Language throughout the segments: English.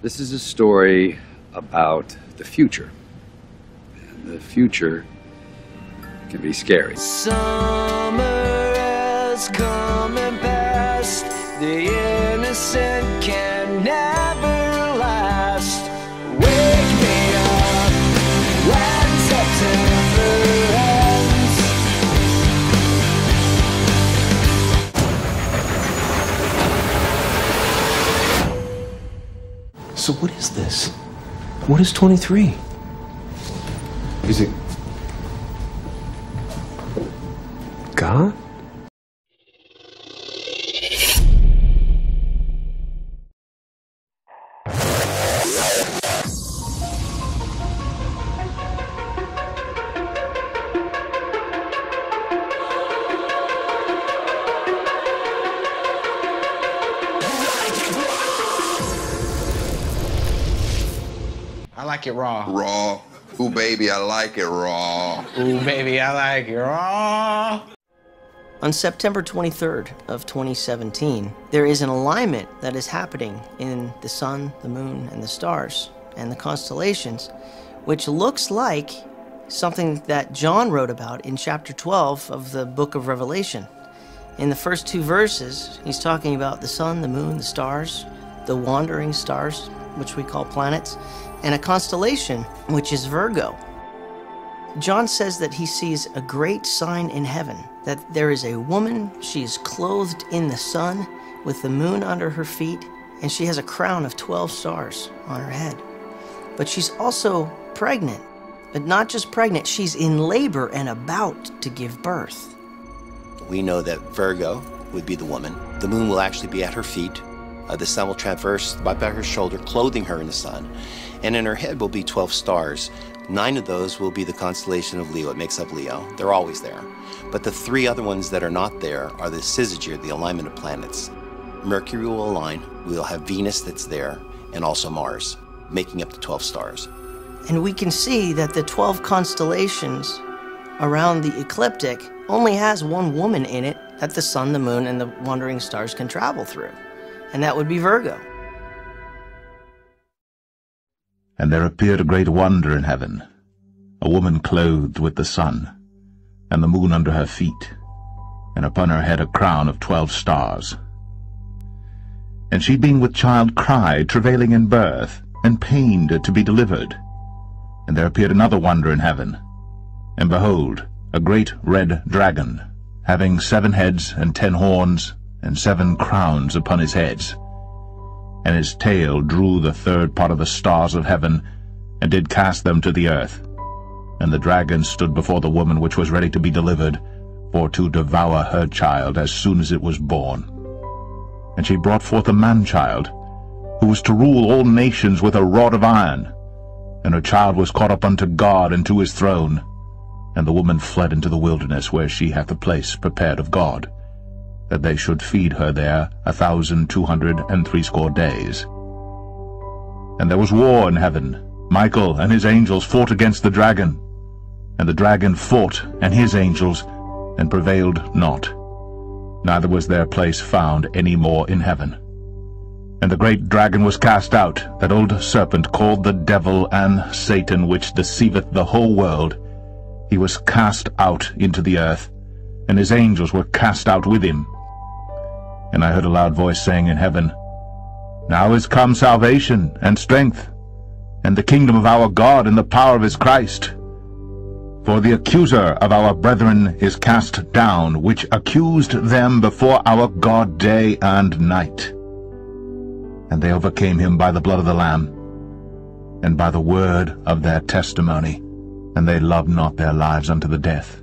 This is a story about the future. And the future can be scary. Summer has come and passed. The innocent can never last. Wake me up when September ends. So what is this? What is 23? Is it God? I like it raw. Raw. Ooh, baby, I like it raw. Ooh, baby, I like it raw. On September 23rd of 2017, there is an alignment that is happening in the sun, the moon, and the stars, and the constellations, which looks like something that John wrote about in chapter 12 of the book of Revelation. In the first two verses, he's talking about the sun, the moon, the stars, the wandering stars, which we call planets, and a constellation, which is Virgo. John says that he sees a great sign in heaven, that there is a woman, she is clothed in the sun, with the moon under her feet, and she has a crown of 12 stars on her head. But she's also pregnant, but not just pregnant, she's in labor and about to give birth. We know that Virgo would be the woman. The moon will actually be at her feet. The sun will traverse right by her shoulder, clothing her in the sun. And in her head will be 12 stars. 9 of those will be the constellation of Leo. It makes up Leo. They're always there. But the 3 other ones that are not there are the syzygy, the alignment of planets. Mercury will align. We'll have Venus that's there, and also Mars, making up the 12 stars. And we can see that the 12 constellations around the ecliptic only has one woman in it that the sun, the moon, and the wandering stars can travel through. And that would be Virgo. And there appeared a great wonder in heaven, a woman clothed with the sun, and the moon under her feet, and upon her head a crown of 12 stars. And she being with child cried, travailing in birth, and pained to be delivered. And there appeared another wonder in heaven, and behold, a great red dragon, having 7 heads and 10 horns, and 7 crowns upon his heads. And his tail drew the 3rd part of the stars of heaven, and did cast them to the earth. And the dragon stood before the woman which was ready to be delivered, for to devour her child as soon as it was born. And she brought forth a man-child, who was to rule all nations with a rod of iron. And her child was caught up unto God and to his throne. And the woman fled into the wilderness, where she hath a place prepared of God, that they should feed her there 1,260 days. And there was war in heaven. Michael and his angels fought against the dragon. And the dragon fought and his angels, and prevailed not. Neither was their place found any more in heaven. And the great dragon was cast out, that old serpent called the devil and Satan, which deceiveth the whole world. He was cast out into the earth, and his angels were cast out with him. And I heard a loud voice saying in heaven, Now is come salvation and strength, and the kingdom of our God and the power of his Christ. For the accuser of our brethren is cast down, which accused them before our God day and night. And they overcame him by the blood of the Lamb, and by the word of their testimony, and they loved not their lives unto the death.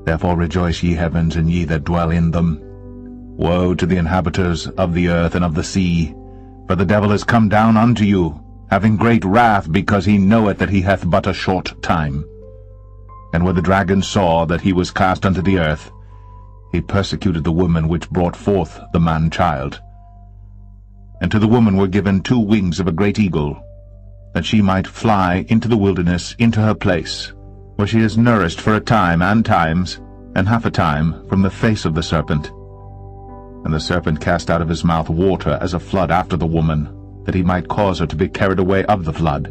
Therefore rejoice, ye heavens, and ye that dwell in them. Woe to the inhabitants of the earth and of the sea, for the devil is come down unto you, having great wrath, because he knoweth that he hath but a short time. And when the dragon saw that he was cast unto the earth, he persecuted the woman which brought forth the man-child. And to the woman were given 2 wings of a great eagle, that she might fly into the wilderness, into her place, where she is nourished for a time and times, and half a time, from the face of the serpent. And the serpent cast out of his mouth water as a flood after the woman, that he might cause her to be carried away of the flood.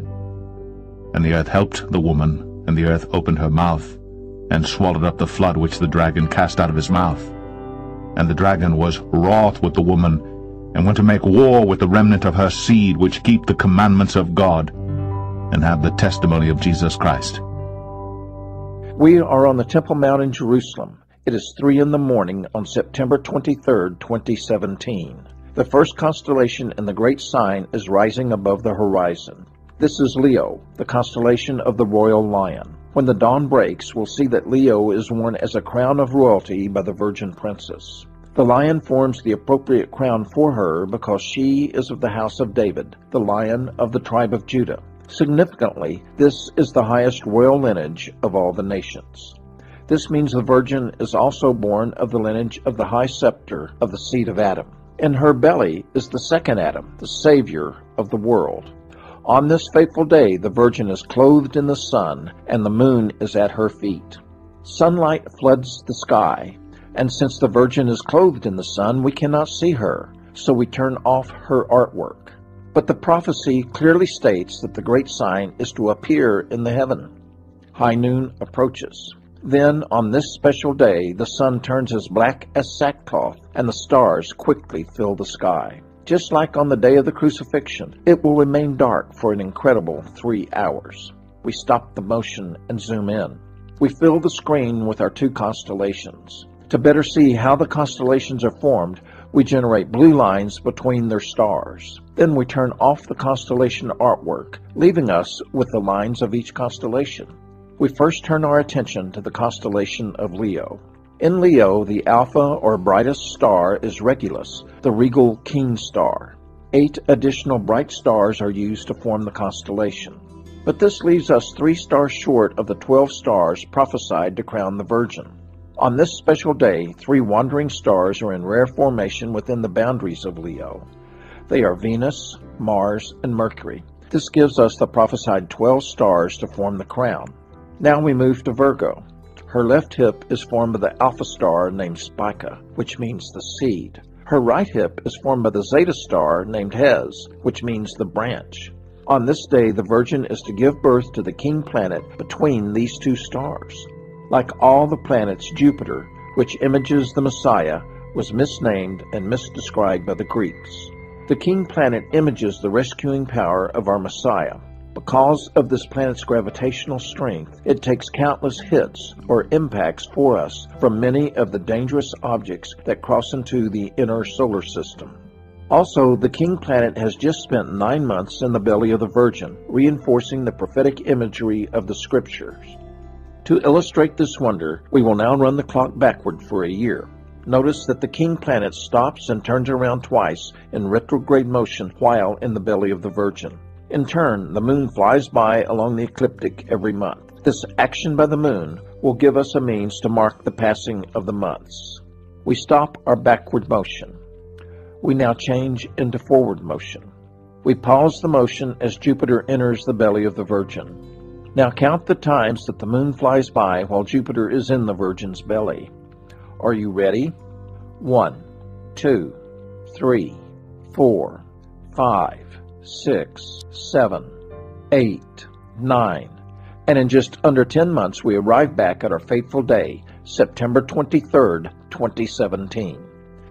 And the earth helped the woman, and the earth opened her mouth, and swallowed up the flood which the dragon cast out of his mouth. And the dragon was wroth with the woman, and went to make war with the remnant of her seed, which keep the commandments of God, and have the testimony of Jesus Christ. We are on the Temple Mount in Jerusalem. It is 3 a.m. on September 23rd, 2017. The first constellation in the great sign is rising above the horizon. This is Leo, the constellation of the royal lion. When the dawn breaks, we'll see that Leo is worn as a crown of royalty by the Virgin Princess. The lion forms the appropriate crown for her because she is of the house of David, the lion of the tribe of Judah. Significantly, this is the highest royal lineage of all the nations. This means the Virgin is also born of the lineage of the high scepter of the seed of Adam. In her belly is the second Adam, the Savior of the world. On this fateful day, the Virgin is clothed in the sun, and the moon is at her feet. Sunlight floods the sky, and since the Virgin is clothed in the sun, we cannot see her, so we turn off her artwork. But the prophecy clearly states that the great sign is to appear in the heaven. High noon approaches. Then, on this special day, the sun turns as black as sackcloth, and the stars quickly fill the sky. Just like on the day of the crucifixion, it will remain dark for an incredible 3 hours. We stop the motion and zoom in. We fill the screen with our 2 constellations. To better see how the constellations are formed, we generate blue lines between their stars. Then we turn off the constellation artwork, leaving us with the lines of each constellation. We first turn our attention to the constellation of Leo. In Leo, the alpha or brightest star is Regulus, the regal king star. 8 additional bright stars are used to form the constellation. But this leaves us 3 stars short of the 12 stars prophesied to crown the Virgin. On this special day, 3 wandering stars are in rare formation within the boundaries of Leo. They are Venus, Mars, and Mercury. This gives us the prophesied 12 stars to form the crown. Now we move to Virgo. Her left hip is formed by the alpha star named Spica, which means the seed. Her right hip is formed by the zeta star named Hes, which means the branch. On this day, the Virgin is to give birth to the king planet between these 2 stars. Like all the planets, Jupiter, which images the Messiah, was misnamed and misdescribed by the Greeks. The king planet images the rescuing power of our Messiah. Because of this planet's gravitational strength, it takes countless hits or impacts for us from many of the dangerous objects that cross into the inner solar system. Also, the king planet has just spent 9 months in the belly of the Virgin, reinforcing the prophetic imagery of the scriptures. To illustrate this wonder, we will now run the clock backward for a year. Notice that the king planet stops and turns around twice in retrograde motion while in the belly of the Virgin. In turn, the moon flies by along the ecliptic every month. This action by the moon will give us a means to mark the passing of the months. We stop our backward motion. We now change into forward motion. We pause the motion as Jupiter enters the belly of the Virgin. Now count the times that the moon flies by while Jupiter is in the Virgin's belly. Are you ready? 1, 2, 3, 4, 5, 6, 7, 8, 9. And in just under 10 months, we arrive back at our fateful day, September 23rd, 2017.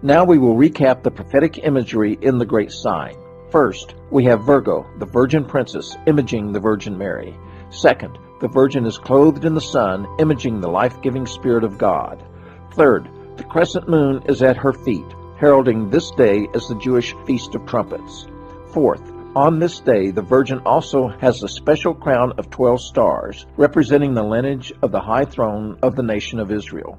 Now we will recap the prophetic imagery in the great sign. First, we have Virgo, the Virgin Princess, imaging the Virgin Mary. Second, the Virgin is clothed in the sun, imaging the life-giving Spirit of God. Third, the crescent moon is at her feet, heralding this day as the Jewish Feast of Trumpets. Fourth, on this day, the Virgin also has a special crown of 12 stars, representing the lineage of the high throne of the nation of Israel.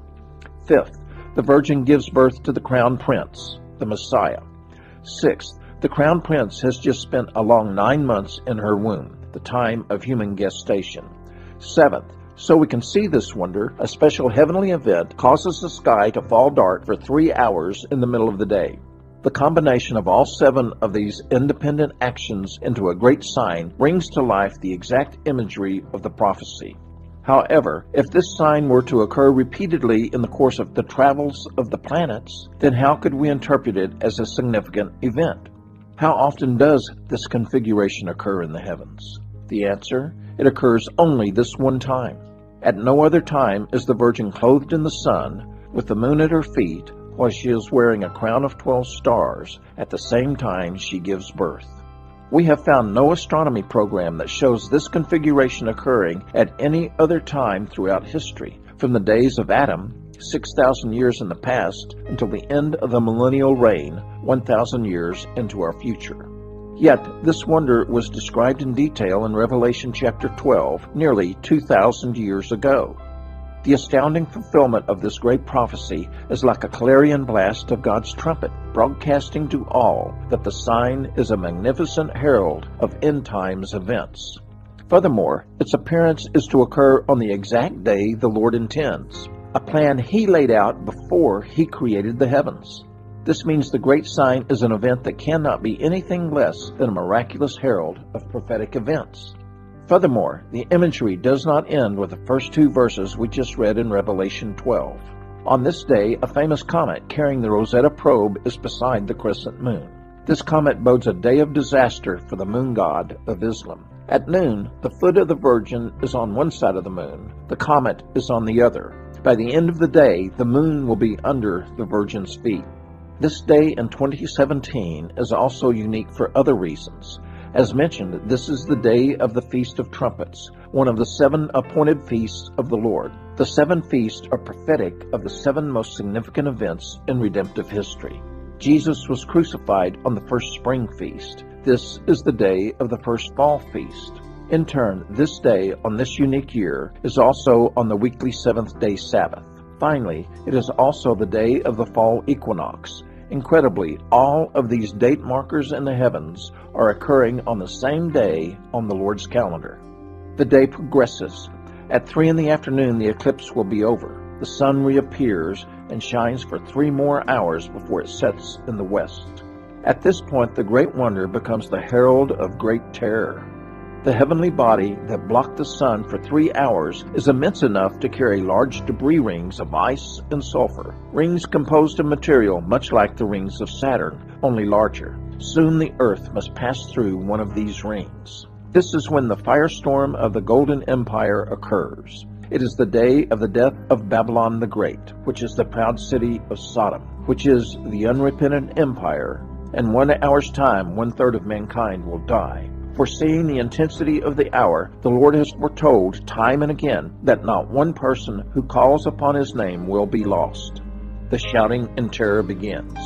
Fifth, the Virgin gives birth to the crown prince, the Messiah. Sixth, the crown prince has just spent a long 9 months in her womb, the time of human gestation. Seventh, so we can see this wonder, a special heavenly event causes the sky to fall dark for 3 hours in the middle of the day. The combination of all 7 of these independent actions into a great sign brings to life the exact imagery of the prophecy. However, if this sign were to occur repeatedly in the course of the travels of the planets, then how could we interpret it as a significant event? How often does this configuration occur in the heavens? The answer, it occurs only this one time. At no other time is the Virgin clothed in the sun, with the moon at her feet, while she is wearing a crown of 12 stars at the same time she gives birth. We have found no astronomy program that shows this configuration occurring at any other time throughout history, from the days of Adam, 6,000 years in the past, until the end of the millennial reign, 1,000 years into our future. Yet, this wonder was described in detail in Revelation chapter 12, nearly 2,000 years ago. The astounding fulfillment of this great prophecy is like a clarion blast of God's trumpet, broadcasting to all that the sign is a magnificent herald of end times events. Furthermore, its appearance is to occur on the exact day the Lord intends, a plan He laid out before He created the heavens. This means the great sign is an event that cannot be anything less than a miraculous herald of prophetic events. Furthermore, the imagery does not end with the first two verses we just read in Revelation 12. On this day, a famous comet carrying the Rosetta probe is beside the crescent moon. This comet bodes a day of disaster for the moon god of Islam. At noon, the foot of the Virgin is on one side of the moon, the comet is on the other. By the end of the day, the moon will be under the Virgin's feet. This day in 2017 is also unique for other reasons. As mentioned, this is the day of the Feast of Trumpets, one of the 7 appointed feasts of the Lord. The 7 feasts are prophetic of the 7 most significant events in redemptive history. Jesus was crucified on the first spring feast. This is the day of the first fall feast. In turn, this day on this unique year is also on the weekly 7th-day Sabbath. Finally, it is also the day of the fall equinox. Incredibly, all of these date markers in the heavens are occurring on the same day on the Lord's calendar. The day progresses. At 3 in the afternoon, the eclipse will be over. The sun reappears and shines for 3 more hours before it sets in the west. At this point, the great wonder becomes the herald of great terror. The heavenly body that blocked the sun for 3 hours is immense enough to carry large debris rings of ice and sulfur, rings composed of material much like the rings of Saturn, only larger. Soon the earth must pass through one of these rings. This is when the firestorm of the Golden Empire occurs. It is the day of the death of Babylon the Great, which is the proud city of Sodom, which is the unrepentant empire, and 1 hour's time 1/3 of mankind will die. Foreseeing the intensity of the hour, the Lord has foretold time and again that not one person who calls upon His name will be lost. The shouting and terror begins.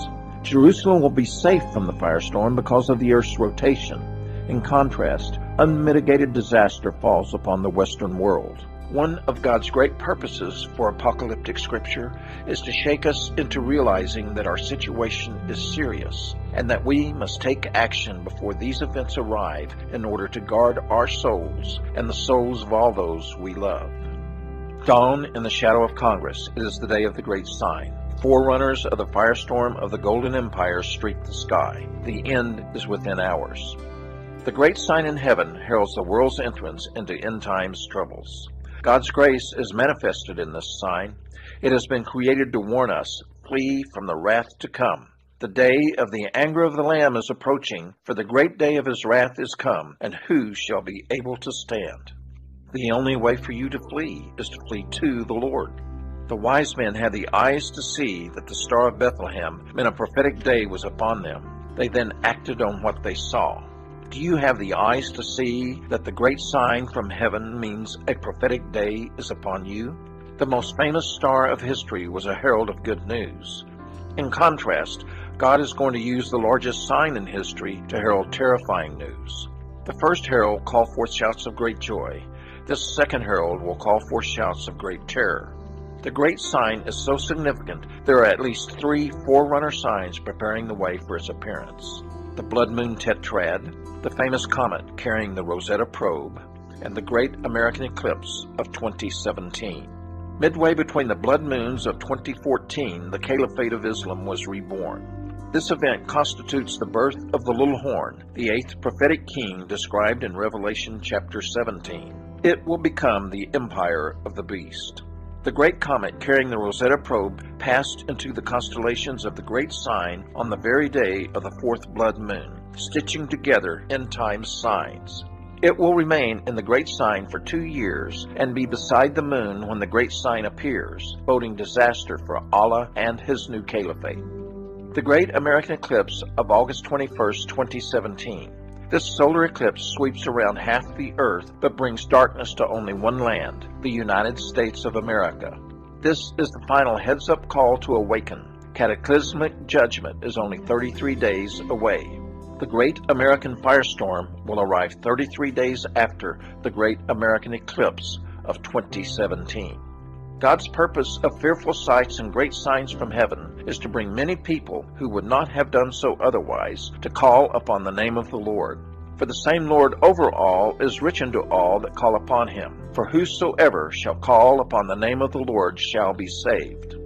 Jerusalem will be safe from the firestorm because of the earth's rotation. In contrast, unmitigated disaster falls upon the Western world. One of God's great purposes for apocalyptic scripture is to shake us into realizing that our situation is serious and that we must take action before these events arrive in order to guard our souls and the souls of all those we love. Dawn in the shadow of Congress. It is the day of the great sign. Forerunners of the firestorm of the Golden Empire streak the sky. The end is within hours. The great sign in heaven heralds the world's entrance into end times troubles. God's grace is manifested in this sign. It has been created to warn us, flee from the wrath to come. The day of the anger of the Lamb is approaching, for the great day of His wrath is come, and who shall be able to stand? The only way for you to flee is to flee to the Lord. The wise men had the eyes to see that the Star of Bethlehem meant a prophetic day was upon them. They then acted on what they saw. Do you have the eyes to see that the great sign from heaven means a prophetic day is upon you? The most famous star of history was a herald of good news. In contrast, God is going to use the largest sign in history to herald terrifying news. The first herald called forth shouts of great joy. This second herald will call forth shouts of great terror. The great sign is so significant, there are at least 3 forerunner signs preparing the way for its appearance. The blood moon tetrad, the famous comet carrying the Rosetta probe, and the great American eclipse of 2017. Midway between the blood moons of 2014, the Caliphate of Islam was reborn. This event constitutes the birth of the little horn, the 8th prophetic king described in Revelation chapter 17. It will become the empire of the beast. The great comet carrying the Rosetta probe passed into the constellations of the great sign on the very day of the 4th blood moon. stitching together end times signs. It will remain in the great sign for 2 years and be beside the moon when the great sign appears, boding disaster for Allah and his new caliphate. The great American eclipse of August 21st, 2017. This solar eclipse sweeps around half the earth but brings darkness to only one land, the United States of America. This is the final heads-up call to awaken. Cataclysmic judgment is only 33 days away. The Great American Firestorm will arrive 33 days after the Great American Eclipse of 2017. God's purpose of fearful sights and great signs from heaven is to bring many people who would not have done so otherwise to call upon the name of the Lord. For the same Lord over all is rich unto all that call upon him. For whosoever shall call upon the name of the Lord shall be saved.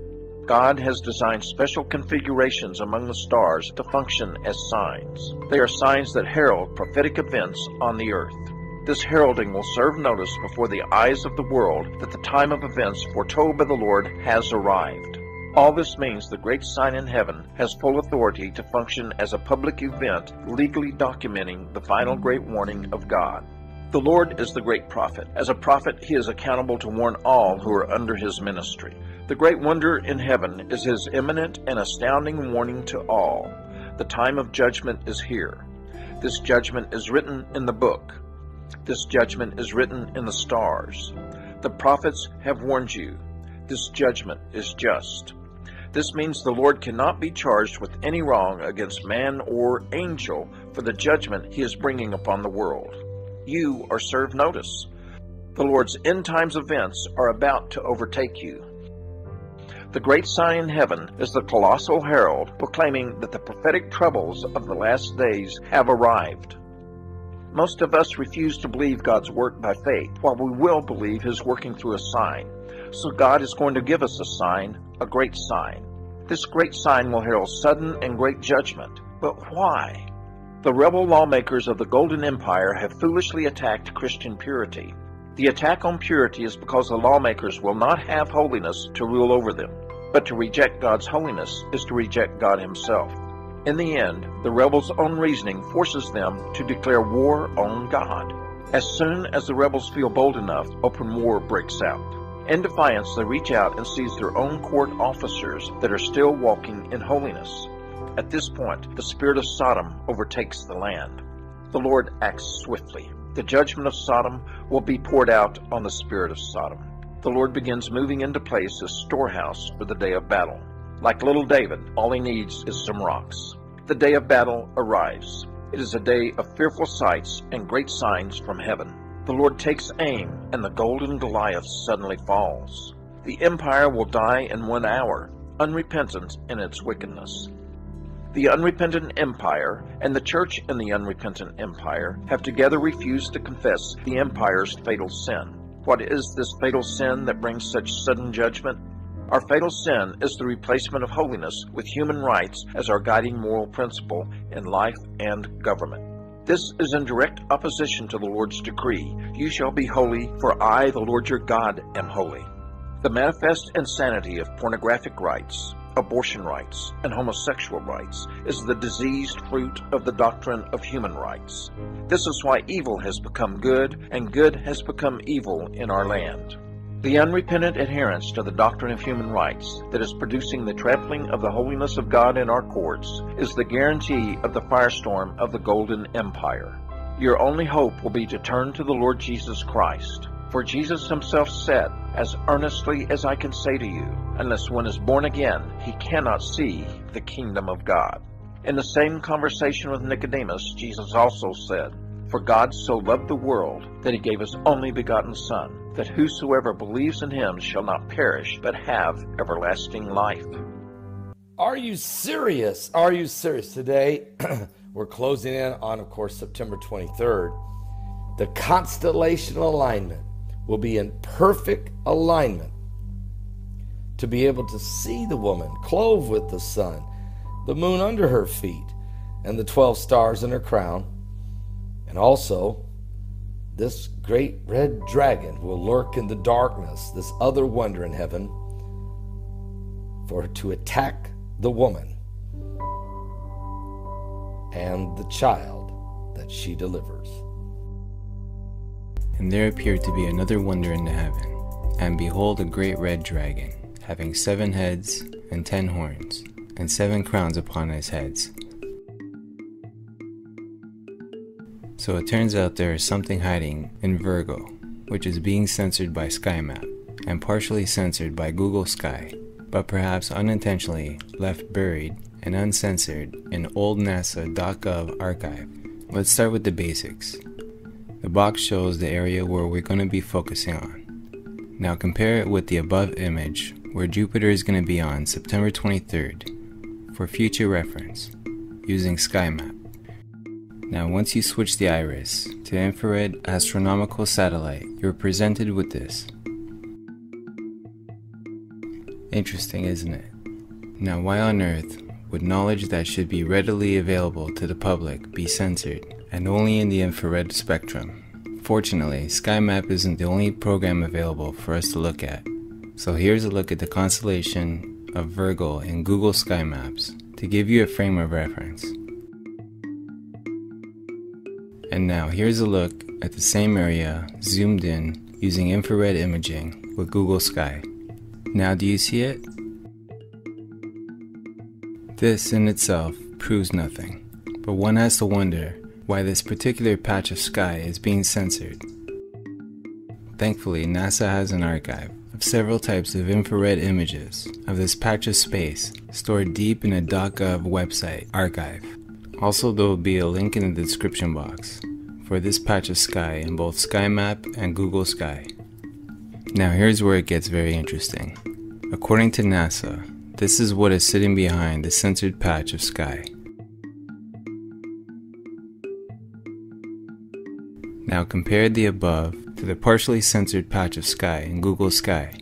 God has designed special configurations among the stars to function as signs. They are signs that herald prophetic events on the earth. This heralding will serve notice before the eyes of the world that the time of events foretold by the Lord has arrived. All this means the great sign in heaven has full authority to function as a public event, legally documenting the final great warning of God. The Lord is the great prophet. As a prophet, he is accountable to warn all who are under his ministry. The great wonder in heaven is his imminent and astounding warning to all. The time of judgment is here. This judgment is written in the book. This judgment is written in the stars. The prophets have warned you. This judgment is just. This means the Lord cannot be charged with any wrong against man or angel for the judgment he is bringing upon the world. You are served notice. The Lord's end times events are about to overtake you. The great sign in heaven is the colossal herald proclaiming that the prophetic troubles of the last days have arrived. Most of us refuse to believe God's work by faith, while we will believe his working through a sign. So God is going to give us a sign, a great sign. This great sign will herald sudden and great judgment. But why? The rebel lawmakers of the Golden Empire have foolishly attacked Christian purity. The attack on purity is because the lawmakers will not have holiness to rule over them. But to reject God's holiness is to reject God himself. In the end, the rebels' own reasoning forces them to declare war on God. As soon as the rebels feel bold enough, open war breaks out. In defiance, they reach out and seize their own court officers that are still walking in holiness. At this point, the spirit of Sodom overtakes the land. The Lord acts swiftly. The judgment of Sodom will be poured out on the spirit of Sodom. The Lord begins moving into place his storehouse for the day of battle. Like little David, all he needs is some rocks. The day of battle arrives. It is a day of fearful sights and great signs from heaven. The Lord takes aim, and the golden Goliath suddenly falls. The empire will die in 1 hour, unrepentant in its wickedness. The unrepentant empire and the church in the unrepentant empire have together refused to confess the empire's fatal sin. What is this fatal sin that brings such sudden judgment? Our fatal sin is the replacement of holiness with human rights as our guiding moral principle in life and government. This is in direct opposition to the Lord's decree, "You shall be holy, for I, the Lord your God, am holy." The manifest insanity of pornographic rights, abortion rights, and homosexual rights is the diseased fruit of the doctrine of human rights. This is why evil has become good, and good has become evil in our land. The unrepentant adherence to the doctrine of human rights that is producing the trampling of the holiness of God in our courts is the guarantee of the firestorm of the Golden Empire. Your only hope will be to turn to the Lord Jesus Christ. For Jesus himself said, "As earnestly as I can say to you, unless one is born again, he cannot see the kingdom of God." In the same conversation with Nicodemus, Jesus also said, "For God so loved the world that he gave his only begotten Son, that whosoever believes in him shall not perish, but have everlasting life." Are you serious? Are you serious? Today, we're closing in on, of course, September 23rd. The constellation alignment will be in perfect alignment to be able to see the woman clothed with the sun, the moon under her feet, and the 12 stars in her crown. And also, this great red dragon will lurk in the darkness, this other wonder in heaven, to attack the woman and the child that she delivers. And there appeared to be another wonder in the heaven, and behold, a great red dragon, having 7 heads and 10 horns, and 7 crowns upon his heads. So it turns out there is something hiding in Virgo, which is being censored by SkyMap, and partially censored by Google Sky, but perhaps unintentionally left buried and uncensored in old NASA.gov archive. Let's start with the basics. The box shows the area where we're going to be focusing on. Now compare it with the above image where Jupiter is going to be on September 23rd for future reference using SkyMap. Now once you switch the iris to infrared astronomical satellite, you're presented with this. Interesting, isn't it? Now why on earth would knowledge that should be readily available to the public be censored, and only in the infrared spectrum? Fortunately, SkyMap isn't the only program available for us to look at. So here's a look at the constellation of Virgo in Google Sky Maps to give you a frame of reference. And now here's a look at the same area zoomed in using infrared imaging with Google Sky. Now do you see it? This in itself proves nothing, but one has to wonder why this particular patch of sky is being censored. Thankfully, NASA has an archive of several types of infrared images of this patch of space stored deep in a .gov website archive. Also, there will be a link in the description box for this patch of sky in both SkyMap and Google Sky. Now here's where it gets very interesting. According to NASA, this is what is sitting behind the censored patch of sky. Now compare the above to the partially censored patch of sky in Google Sky,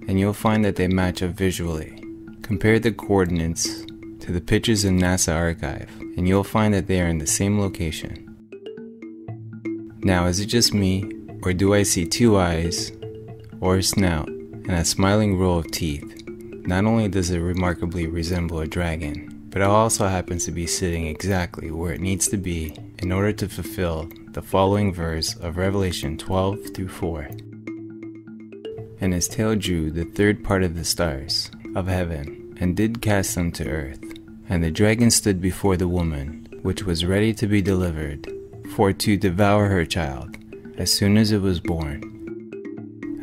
and you'll find that they match up visually. Compare the coordinates to the pictures in NASA archive, and you'll find that they are in the same location. Now is it just me, or do I see 2 eyes, or a snout, and a smiling row of teeth? Not only does it remarkably resemble a dragon, but it also happens to be sitting exactly where it needs to be in order to fulfill the following verse of Revelation 12-4. And his tail drew the 3rd part of the stars of heaven, and did cast them to earth. And the dragon stood before the woman, which was ready to be delivered, for to devour her child, as soon as it was born.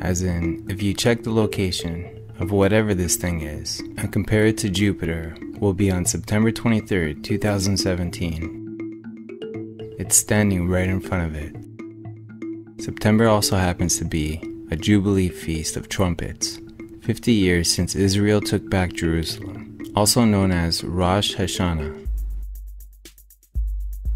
As in, if you check the location of whatever this thing is, and compare it to Jupiter, will be on September 23rd, 2017. It's standing right in front of it. September also happens to be a Jubilee Feast of Trumpets, 50 years since Israel took back Jerusalem, also known as Rosh Hashanah.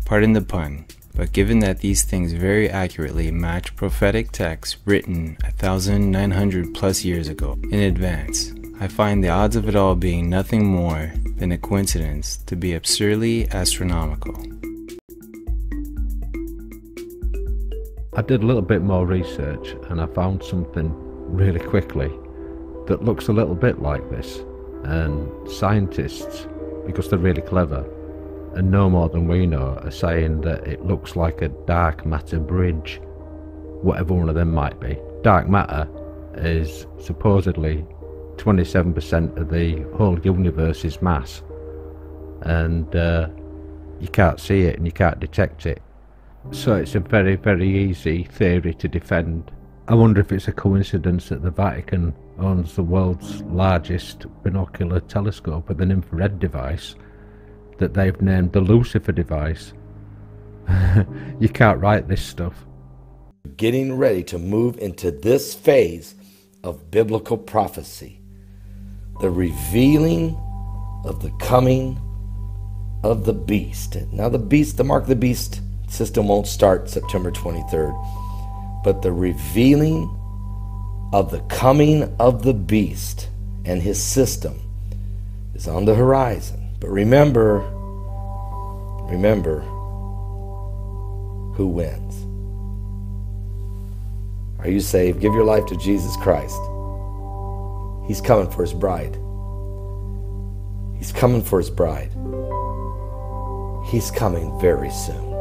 Pardon the pun, but given that these things very accurately match prophetic texts written 1,900 plus years ago in advance, I find the odds of it all being nothing more than a coincidence to be absurdly astronomical. I did a little bit more research and I found something really quickly that looks a little bit like this, and scientists, because they're really clever and know more than we know, are saying that it looks like a dark matter bridge, whatever one of them might be. Dark matter is supposedly 27% of the whole universe's mass, and you can't see it and you can't detect it, so it's a very, very easy theory to defend. I wonder if it's a coincidence that the Vatican owns the world's largest binocular telescope with an infrared device that they've named the Elusive device. You can't write this stuff. Getting ready to move into this phase of biblical prophecy, the revealing of the coming of the beast. Now the mark of the beast system won't start September 23rd, but the revealing of the coming of the beast and his system is on the horizon. But remember who wins. Are you saved? Give your life to Jesus Christ. He's coming for his bride. He's coming for his bride. He's coming very soon.